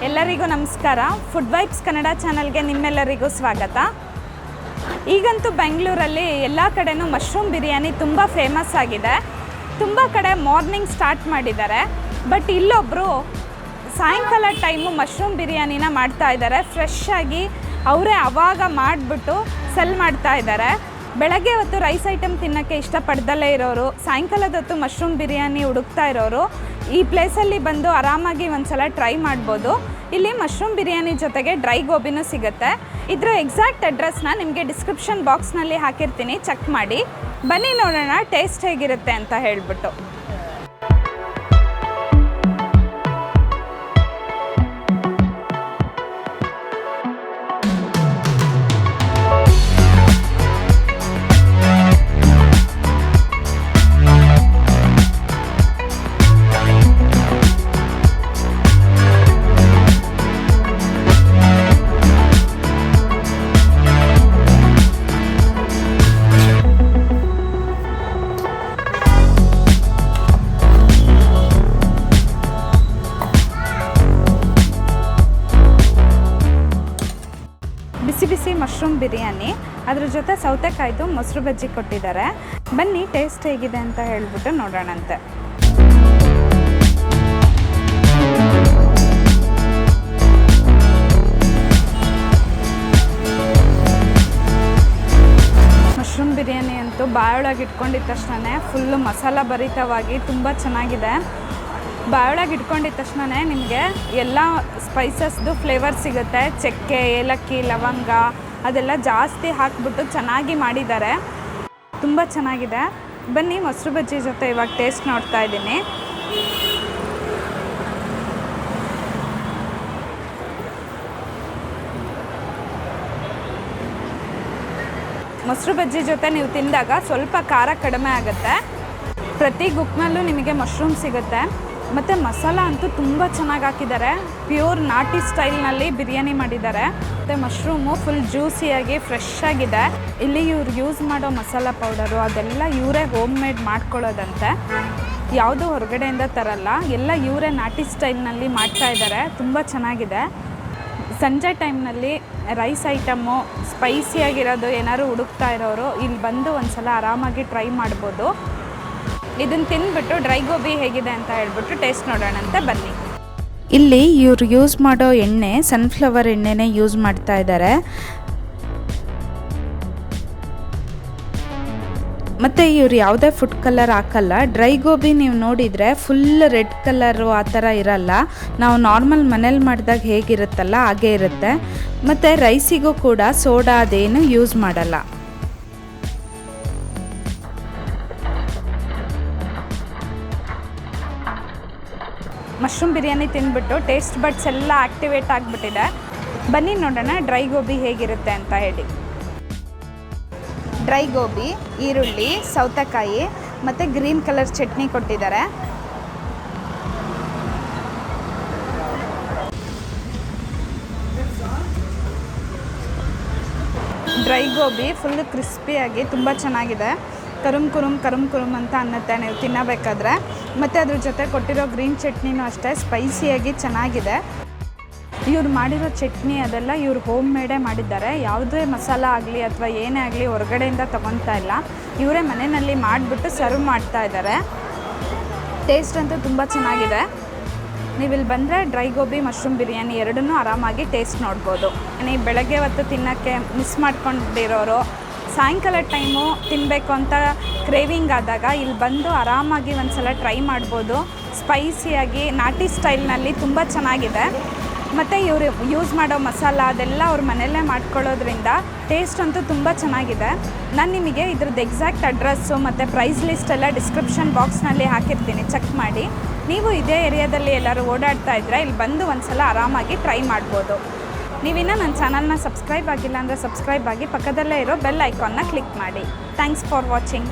ಎಲ್ಲರಿಗೂ ನಮಸ್ಕಾರ. Food vibes Kannada ಚಾನಲ್ಗೆ ನಿಮ್ಮೆಲ್ಲರಿಗೂ ಸ್ವಾಗತ. ಈಗಂತೂ ಬೆಂಗಳೂರಲ್ಲಿ ಎಲ್ಲ ಕಡೆನೂ ಮಶ್ರೂಮ್ ಬಿರಿಯಾನಿ ತುಂಬ ಫೇಮಸ್ ಆಗಿದೆ. ತುಂಬ ಕಡೆ ಮಾರ್ನಿಂಗ್ ಸ್ಟಾರ್ಟ್ ಮಾಡಿದ್ದಾರೆ. ಬಟ್ ಇಲ್ಲೊಬ್ಬರು ಸಾಯಂಕಾಲ ಟೈಮು ಮಶ್ರೂಮ್ ಬಿರಿಯಾನಿನ ಮಾಡ್ತಾ ಇದ್ದಾರೆ. ಫ್ರೆಶ್ ಆಗಿ ಅವರೇ ಆವಾಗ ಮಾಡಿಬಿಟ್ಟು ಸೆಲ್ ಮಾಡ್ತಾ ಇದ್ದಾರೆ. ಬೆಳಗ್ಗೆ ಹೊತ್ತು ರೈಸ್ ಐಟಮ್ ತಿನ್ನೋಕ್ಕೆ ಇಷ್ಟಪಡ್ದಲ್ಲೇ ಇರೋರು, ಸಾಯಂಕಾಲದ ಹೊತ್ತು ಮಶ್ರೂಮ್ ಬಿರಿಯಾನಿ ಹುಡುಕ್ತಾ ಇರೋರು ಈ ಪ್ಲೇಸಲ್ಲಿ ಬಂದು ಆರಾಮಾಗಿ ಒಂದ್ಸಲ ಟ್ರೈ ಮಾಡ್ಬೋದು. ಇಲ್ಲಿ ಮಶ್ರೂಮ್ ಬಿರಿಯಾನಿ ಜೊತೆಗೆ ಡ್ರೈ ಗೋಬಿನೂ ಸಿಗುತ್ತೆ. ಇದರ ಎಕ್ಸಾಕ್ಟ್ ಅಡ್ರೆಸ್ನ ನಿಮಗೆ ಡಿಸ್ಕ್ರಿಪ್ಷನ್ ಬಾಕ್ಸ್ನಲ್ಲಿ ಹಾಕಿರ್ತೀನಿ, ಚೆಕ್ ಮಾಡಿ. ಬನ್ನಿ ನೋಡೋಣ ಟೇಸ್ಟ್ ಹೇಗಿರುತ್ತೆ ಅಂತ ಹೇಳ್ಬಿಟ್ಟು. ಬಿಸಿ ಬಿಸಿ ಮಶ್ರೂಮ್ ಬಿರಿಯಾನಿ, ಅದ್ರ ಜೊತೆ ಸೌತೆಕಾಯ್ದು ಮೊಸರು ಬಜ್ಜಿ ಕೊಟ್ಟಿದ್ದಾರೆ. ಬನ್ನಿ ಟೇಸ್ಟ್ ಹೇಗಿದೆ ಅಂತ ಹೇಳ್ಬಿಟ್ಟು ನೋಡೋಣಂತೆ. ಮಶ್ರೂಮ್ ಬಿರಿಯಾನಿ ಅಂತೂ ಬಾಯೊಳಗೆ ಇಟ್ಕೊಂಡಿದ್ದ ತಕ್ಷಣ ಫುಲ್ಲು ಮಸಾಲ ಭರಿತವಾಗಿ ತುಂಬ ಚೆನ್ನಾಗಿದೆ. ಬಾಯೊಳಗೆ ಇಟ್ಕೊಂಡಿದ್ದ ತಕ್ಷಣ ನಿಮಗೆ ಎಲ್ಲ ಸ್ಪೈಸಸ್ದು ಫ್ಲೇವರ್ ಸಿಗುತ್ತೆ. ಚಕ್ಕೆ, ಏಲಕ್ಕಿ, ಲವಂಗ ಅದೆಲ್ಲ ಜಾಸ್ತಿ ಹಾಕಿಬಿಟ್ಟು ಚೆನ್ನಾಗಿ ಮಾಡಿದ್ದಾರೆ. ತುಂಬ ಚೆನ್ನಾಗಿದೆ. ಬನ್ನಿ ಮೊಸರು ಬಜ್ಜಿ ಜೊತೆ ಇವಾಗ ಟೇಸ್ಟ್ ನೋಡ್ತಾ ಇದ್ದೀನಿ. ಮೊಸರು ಬಜ್ಜಿ ಜೊತೆ ನೀವು ತಿಂದಾಗ ಸ್ವಲ್ಪ ಖಾರ ಕಡಿಮೆ ಆಗುತ್ತೆ. ಪ್ರತಿ ಗುಕ್ನಲ್ಲೂ ನಿಮಗೆ ಮಶ್ರೂಮ್ ಸಿಗುತ್ತೆ. ಮತ್ತು ಮಸಾಲ ಅಂತೂ ತುಂಬ ಚೆನ್ನಾಗಿ ಹಾಕಿದ್ದಾರೆ. ಪ್ಯೂರ್ ನಾಟಿ ಸ್ಟೈಲ್ನಲ್ಲಿ ಬಿರಿಯಾನಿ ಮಾಡಿದ್ದಾರೆ. ಮತ್ತು ಮಶ್ರೂಮು ಫುಲ್ ಜ್ಯೂಸಿಯಾಗಿ ಫ್ರೆಶ್ ಆಗಿದೆ. ಇಲ್ಲಿ ಇವ್ರು ಯೂಸ್ ಮಾಡೋ ಮಸಾಲ ಪೌಡರು ಅದೆಲ್ಲ ಇವರೇ ಹೋಮ್ ಮೇಡ್ ಮಾಡ್ಕೊಳ್ಳೋದಂತೆ. ಯಾವುದೂ ಹೊರಗಡೆಯಿಂದ ತರಲ್ಲ, ಎಲ್ಲ ಇವರೇ ನಾಟಿ ಸ್ಟೈಲ್ನಲ್ಲಿ ಮಾಡ್ತಾ ಇದ್ದಾರೆ. ತುಂಬ ಚೆನ್ನಾಗಿದೆ. ಸಂಜೆ ಟೈಮ್ನಲ್ಲಿ ರೈಸ್ ಐಟಮ್ಮು ಸ್ಪೈಸಿಯಾಗಿರೋದು ಏನಾದ್ರು ಹುಡುಕ್ತಾ ಇರೋರು ಇಲ್ಲಿ ಬಂದು ಒಂದು ಸಲ ಆರಾಮಾಗಿ ಟ್ರೈ ಮಾಡ್ಬೋದು. ಇದನ್ನು ತಿಂದ್ಬಿಟ್ಟು ಡ್ರೈ ಗೋಬಿ ಹೇಗಿದೆ ಅಂತ ಹೇಳ್ಬಿಟ್ಟು ಟೇಸ್ಟ್ ನೋಡೋಣಂತೆ. ಬನ್ನಿ. ಇಲ್ಲಿ ಇವ್ರು ಯೂಸ್ ಮಾಡೋ ಎಣ್ಣೆ ಸನ್ಫ್ಲವರ್ ಎಣ್ಣೆನೇ ಯೂಸ್ ಮಾಡ್ತಾ ಇದ್ದಾರೆ. ಮತ್ತು ಇವ್ರು ಯಾವುದೇ ಫುಡ್ ಕಲರ್ ಹಾಕಲ್ಲ. ಡ್ರೈ ಗೋಬಿ ನೀವು ನೋಡಿದರೆ ಫುಲ್ ರೆಡ್ ಕಲರು ಆ ಥರ ಇರಲ್ಲ. ನಾವು ನಾರ್ಮಲ್ ಮನೇಲಿ ಮಾಡಿದಾಗ ಹೇಗಿರುತ್ತಲ್ಲ ಹಾಗೇ ಇರುತ್ತೆ. ಮತ್ತು ರೈಸಿಗೂ ಕೂಡ ಸೋಡಾ ಅದೇನು ಯೂಸ್ ಮಾಡಲ್ಲ. ಮಶ್ರೂಮ್ ಬಿರಿಯಾನಿ ತಿಂದ್ಬಿಟ್ಟು ಟೇಸ್ಟ್ ಬಡ್ಸ್ ಎಲ್ಲ ಆ್ಯಕ್ಟಿವೇಟ್ ಆಗಿಬಿಟ್ಟಿದೆ. ಬನ್ನಿ ನೋಡೋಣ ಡ್ರೈ ಗೋಬಿ ಹೇಗಿರುತ್ತೆ ಅಂತ ಹೇಳಿ. ಡ್ರೈ ಗೋಬಿ, ಈರುಳ್ಳಿ, ಸೌತೆಕಾಯಿ ಮತ್ತು ಗ್ರೀನ್ ಕಲರ್ ಚಟ್ನಿ ಕೊಟ್ಟಿದ್ದಾರೆ. ಡ್ರೈ ಗೋಬಿ ಫುಲ್ ಕ್ರಿಸ್ಪಿಯಾಗಿ ತುಂಬ ಚೆನ್ನಾಗಿದೆ. ಕರುಮ್ ಕುರುಮ್ ಅಂತ ಅನ್ನತ್ತೆ ನೀವು ತಿನ್ನಬೇಕಾದ್ರೆ. ಮತ್ತು ಅದ್ರ ಜೊತೆ ಕೊಟ್ಟಿರೋ ಗ್ರೀನ್ ಚಟ್ನಿನೂ ಅಷ್ಟೇ ಸ್ಪೈಸಿಯಾಗಿ ಚೆನ್ನಾಗಿದೆ. ಇವ್ರು ಮಾಡಿರೋ ಚಟ್ನಿ ಅದೆಲ್ಲ ಇವ್ರು ಹೋಮ್ ಮೇಡೇ ಮಾಡಿದ್ದಾರೆ. ಯಾವುದೇ ಮಸಾಲ ಆಗಲಿ ಅಥವಾ ಏನೇ ಆಗಲಿ ಹೊರಗಡೆಯಿಂದ ತೊಗೊತಾ ಇಲ್ಲ. ಇವರೇ ಮನೆಯಲ್ಲಿ ಮಾಡಿಬಿಟ್ಟು ಸರ್ವ್ ಮಾಡ್ತಾ ಇದ್ದಾರೆ. ಟೇಸ್ಟ್ ಅಂತೂ ತುಂಬ ಚೆನ್ನಾಗಿದೆ. ನೀವಿಲ್ಲಿ ಬಂದರೆ ಡ್ರೈ ಗೋಬಿ, ಮಶ್ರೂಮ್ ಬಿರಿಯಾನಿ ಎರಡನ್ನೂ ಆರಾಮಾಗಿ ಟೇಸ್ಟ್ ನೋಡ್ಬೋದು. ನೀವು ಬೆಳಗ್ಗೆ ಹೊತ್ತು ತಿನ್ನೋಕ್ಕೆ ಮಿಸ್ ಮಾಡ್ಕೊಂಡಿರೋರು ಸಾಯಂಕಾಲ ಟೈಮು ತಿನ್ನಬೇಕು ಅಂತ ಕ್ರೇವಿಂಗ್ ಆದಾಗ ಇಲ್ಲಿ ಬಂದು ಆರಾಮಾಗಿ ಒಂದು ಸಲ ಟ್ರೈ ಮಾಡ್ಬೋದು. ಸ್ಪೈಸಿಯಾಗಿ ನಾಟಿ ಸ್ಟೈಲ್ನಲ್ಲಿ ತುಂಬ ಚೆನ್ನಾಗಿದೆ. ಮತ್ತು ಇವರು ಯೂಸ್ ಮಾಡೋ ಮಸಾಲ ಅದೆಲ್ಲ ಅವ್ರ ಮನೆಯಲ್ಲೇ ಮಾಡ್ಕೊಳ್ಳೋದ್ರಿಂದ ಟೇಸ್ಟ್ ಅಂತೂ ತುಂಬ ಚೆನ್ನಾಗಿದೆ. ನಾನು ನಿಮಗೆ ಇದ್ರದ್ದು ಎಕ್ಸಾಕ್ಟ್ ಅಡ್ರೆಸ್ಸು ಮತ್ತು ಪ್ರೈಸ್ ಲಿಸ್ಟ್ ಎಲ್ಲ ಡಿಸ್ಕ್ರಿಪ್ಷನ್ ಬಾಕ್ಸ್ನಲ್ಲಿ ಹಾಕಿರ್ತೀನಿ, ಚೆಕ್ ಮಾಡಿ. ನೀವು ಇದೇ ಏರಿಯಾದಲ್ಲಿ ಎಲ್ಲರೂ ಓಡಾಡ್ತಾ ಇದ್ದರೆ ಇಲ್ಲಿ ಬಂದು ಒಂದು ಸಲ ಆರಾಮಾಗಿ ಟ್ರೈ ಮಾಡ್ಬೋದು. ನೀವಿನ್ನೂ ನನ್ನ ಚಾನಲ್ನ ಸಬ್ಸ್ಕ್ರೈಬ್ ಆಗಿಲ್ಲ ಅಂದರೆ ಸಬ್ಸ್ಕ್ರೈಬ್ ಆಗಿ ಪಕ್ಕದಲ್ಲೇ ಇರೋ ಬೆಲ್ ಐಕಾನ್ನ ಕ್ಲಿಕ್ ಮಾಡಿ. Thanks for watching.